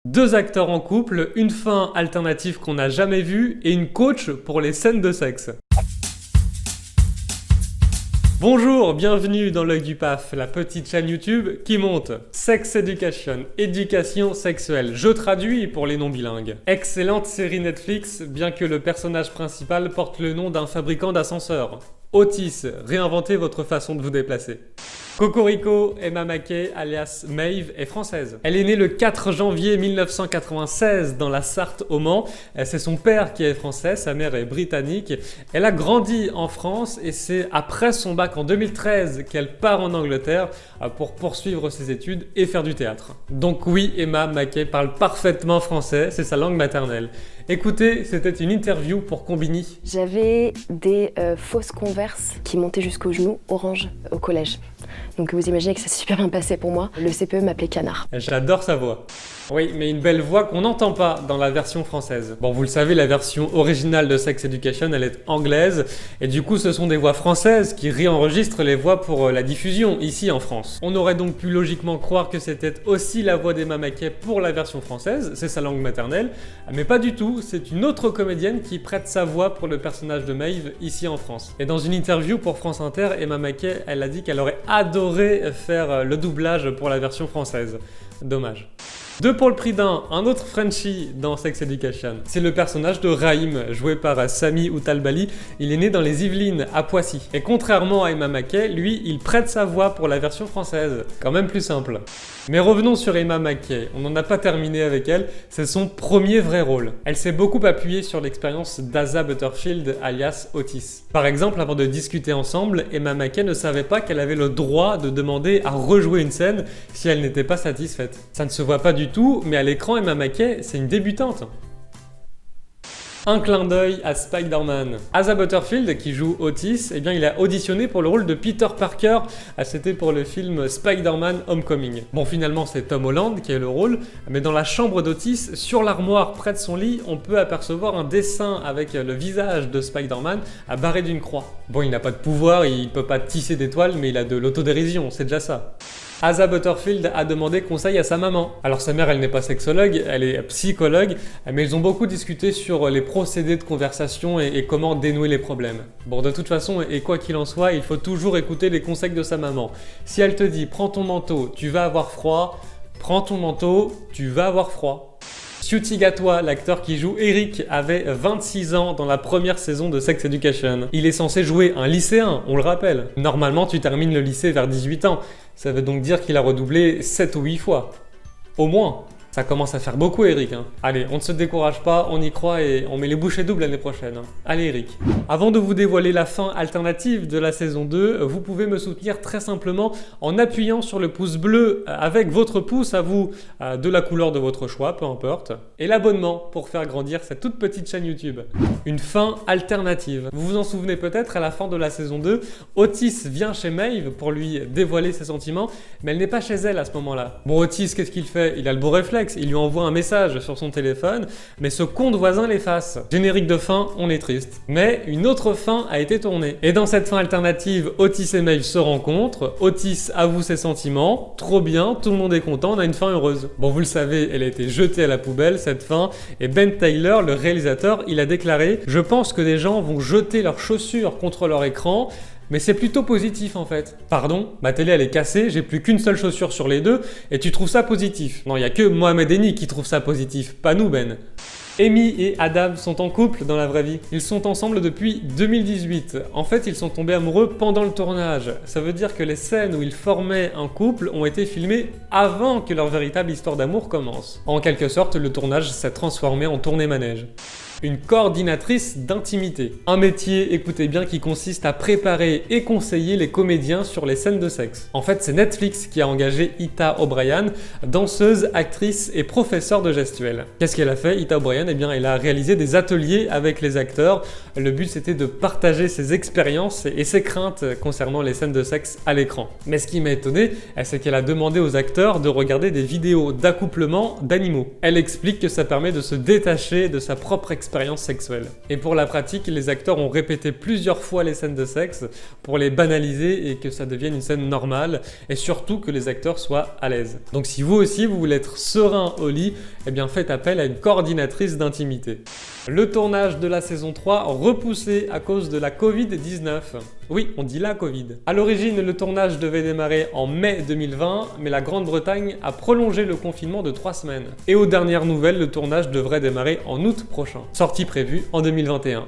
Deux acteurs en couple, une fin alternative qu'on n'a jamais vue et une coach pour les scènes de sexe. Bonjour, bienvenue dans l'œil du PAF, la petite chaîne YouTube qui monte. Sex Education, éducation sexuelle, je traduis pour les non-bilingues. Excellente série Netflix, bien que le personnage principal porte le nom d'un fabricant d'ascenseurs. Otis, réinventez votre façon de vous déplacer. Cocorico, Emma Mackey, alias Maeve, est française. Elle est née le 4 janvier 1996 dans la Sarthe au Mans. C'est son père qui est français, sa mère est britannique. Elle a grandi en France et c'est après son bac en 2013 qu'elle part en Angleterre pour poursuivre ses études et faire du théâtre. Donc oui, Emma Mackey parle parfaitement français, c'est sa langue maternelle. Écoutez, c'était une interview pour Combini. J'avais des fausses Converse qui montaient jusqu'aux genoux, orange, au collège. Donc vous imaginez que ça s'est super bien passé pour moi. Le CPE m'appelait Canard. J'adore sa voix. Oui, mais une belle voix qu'on n'entend pas dans la version française. Bon, vous le savez, la version originale de Sex Education, elle est anglaise. Et du coup, ce sont des voix françaises qui réenregistrent les voix pour la diffusion, ici en France. On aurait donc pu logiquement croire que c'était aussi la voix d'Emma Mackey pour la version française, c'est sa langue maternelle. Mais pas du tout, c'est une autre comédienne qui prête sa voix pour le personnage de Maeve, ici en France. Et dans une interview pour France Inter, Emma Mackey, elle a dit qu'elle aurait adoré faire le doublage pour la version française. Dommage. Deux pour le prix d'un, un autre Frenchie dans Sex Education. C'est le personnage de Raïm, joué par Sami Outalbali. Il est né dans les Yvelines, à Poissy. Et contrairement à Emma Mackey, lui, il prête sa voix pour la version française. Quand même plus simple. Mais revenons sur Emma Mackey, on n'en a pas terminé avec elle, c'est son premier vrai rôle. Elle s'est beaucoup appuyée sur l'expérience d'Asa Butterfield alias Otis. Par exemple, avant de discuter ensemble, Emma Mackey ne savait pas qu'elle avait le droit de demander à rejouer une scène si elle n'était pas satisfaite. Ça ne se voit pas du tout, mais à l'écran, Emma Mackey, c'est une débutante. Un clin d'œil à Spider-Man. Asa Butterfield, qui joue Otis, eh bien, il a auditionné pour le rôle de Peter Parker. C'était pour le film Spider-Man Homecoming. Bon, finalement, c'est Tom Holland qui a le rôle, mais dans la chambre d'Otis, sur l'armoire près de son lit, on peut apercevoir un dessin avec le visage de Spider-Man barré d'une croix. Bon, il n'a pas de pouvoir, il peut pas tisser d'étoiles, mais il a de l'autodérision, c'est déjà ça. Asa Butterfield a demandé conseil à sa maman. Alors sa mère, elle n'est pas sexologue, elle est psychologue, mais ils ont beaucoup discuté sur les procédés de conversation et comment dénouer les problèmes. Bon, de toute façon, et quoi qu'il en soit, il faut toujours écouter les conseils de sa maman. Si elle te dit « prends ton manteau, tu vas avoir froid », prends ton manteau, tu vas avoir froid. Ncuti Gatwa, l'acteur qui joue Eric, avait 26 ans dans la première saison de Sex Education. Il est censé jouer un lycéen, on le rappelle. Normalement, tu termines le lycée vers 18 ans. Ça veut donc dire qu'il a redoublé 7 ou 8 fois. Au moins. Ça commence à faire beaucoup, Eric. Allez, on ne se décourage pas, on y croit et on met les bouchées doubles l'année prochaine. Allez, Eric. Avant de vous dévoiler la fin alternative de la saison 2, vous pouvez me soutenir très simplement en appuyant sur le pouce bleu avec votre pouce à vous de la couleur de votre choix, peu importe, et l'abonnement pour faire grandir cette toute petite chaîne YouTube. Une fin alternative. Vous vous en souvenez peut-être, à la fin de la saison 2, Otis vient chez Maeve pour lui dévoiler ses sentiments, mais elle n'est pas chez elle à ce moment-là. Bon, Otis, qu'est-ce qu'il fait? Il a le beau réflexe. Il lui envoie un message sur son téléphone, mais ce con de voisin l'efface. Générique de fin, on est triste. Mais une autre fin a été tournée. Et dans cette fin alternative, Otis et Maeve se rencontrent, Otis avoue ses sentiments, trop bien, tout le monde est content, on a une fin heureuse. Bon, vous le savez, elle a été jetée à la poubelle, cette fin, et Ben Tyler, le réalisateur, il a déclaré « Je pense que des gens vont jeter leurs chaussures contre leur écran, mais c'est plutôt positif en fait. » Pardon, ma télé elle est cassée, j'ai plus qu'une seule chaussure sur les deux, et tu trouves ça positif? Non, il n'y a que Mohamed Eni qui trouve ça positif, pas nous Ben. Amy et Adam sont en couple dans la vraie vie. Ils sont ensemble depuis 2018. En fait, ils sont tombés amoureux pendant le tournage. Ça veut dire que les scènes où ils formaient un couple ont été filmées avant que leur véritable histoire d'amour commence. En quelque sorte, le tournage s'est transformé en tournée-manège. Une coordinatrice d'intimité. Un métier, écoutez bien, qui consiste à préparer et conseiller les comédiens sur les scènes de sexe. En fait, c'est Netflix qui a engagé Ita O'Brien, danseuse, actrice et professeure de gestuelle. Qu'est-ce qu'elle a fait, Ita O'Brien? Eh bien, elle a réalisé des ateliers avec les acteurs. Le but, c'était de partager ses expériences et ses craintes concernant les scènes de sexe à l'écran. Mais ce qui m'a étonné, c'est qu'elle a demandé aux acteurs de regarder des vidéos d'accouplement d'animaux. Elle explique que ça permet de se détacher de sa propre expérience expérience sexuelle. Et pour la pratique, les acteurs ont répété plusieurs fois les scènes de sexe pour les banaliser et que ça devienne une scène normale et surtout que les acteurs soient à l'aise. Donc si vous aussi vous voulez être serein au lit, eh bien faites appel à une coordinatrice d'intimité. Le tournage de la saison 3 repoussé à cause de la Covid-19. Oui, on dit la Covid. À l'origine, le tournage devait démarrer en mai 2020, mais la Grande-Bretagne a prolongé le confinement de 3 semaines. Et aux dernières nouvelles, le tournage devrait démarrer en août prochain. Sortie prévue en 2021.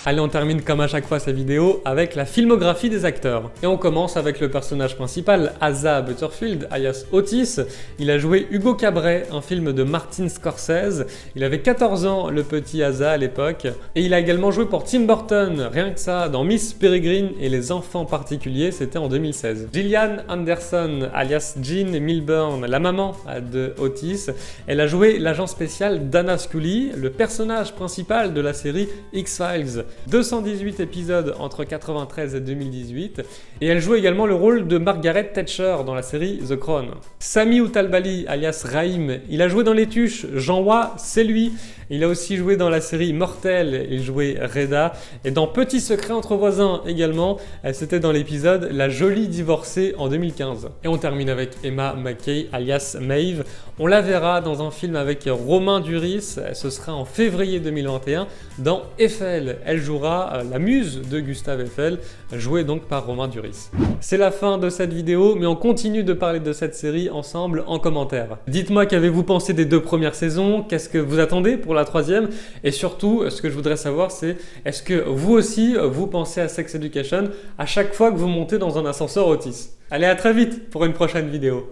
Allez, on termine comme à chaque fois ces vidéos avec la filmographie des acteurs. Et on commence avec le personnage principal, Asa Butterfield, alias Otis. Il a joué Hugo Cabret, un film de Martin Scorsese. Il avait 14 ans, le petit Asa à l'époque. Et il a également joué pour Tim Burton, rien que ça, dans Miss Peregrine et les enfants particuliers, c'était en 2016. Gillian Anderson, alias Jean Milburn, la maman de Otis. Elle a joué l'agent spécial Dana Scully, le personnage principal de la série X-Files. 218 épisodes entre 1993 et 2018, et elle joue également le rôle de Margaret Thatcher dans la série The Crown. Sami Outalbali, alias Raïm, il a joué dans Les Tuches, Jean Wa, c'est lui. Il a aussi joué dans la série Mortel, il jouait Reda, et dans Petit secret entre voisins également, c'était dans l'épisode La jolie divorcée en 2015. Et on termine avec Emma Mackey, alias Maeve. On la verra dans un film avec Romain Duris, ce sera en février 2021, dans Eiffel. Elle jouera la muse de Gustave Eiffel, jouée donc par Romain Duris. C'est la fin de cette vidéo, mais on continue de parler de cette série ensemble en commentaire. Dites-moi qu'avez-vous pensé des 2 premières saisons, qu'est-ce que vous attendez pour la 3e, et surtout, ce que je voudrais savoir, c'est est-ce que vous aussi, vous pensez à Sex Education à chaque fois que vous montez dans un ascenseur Otis? Allez, à très vite pour une prochaine vidéo.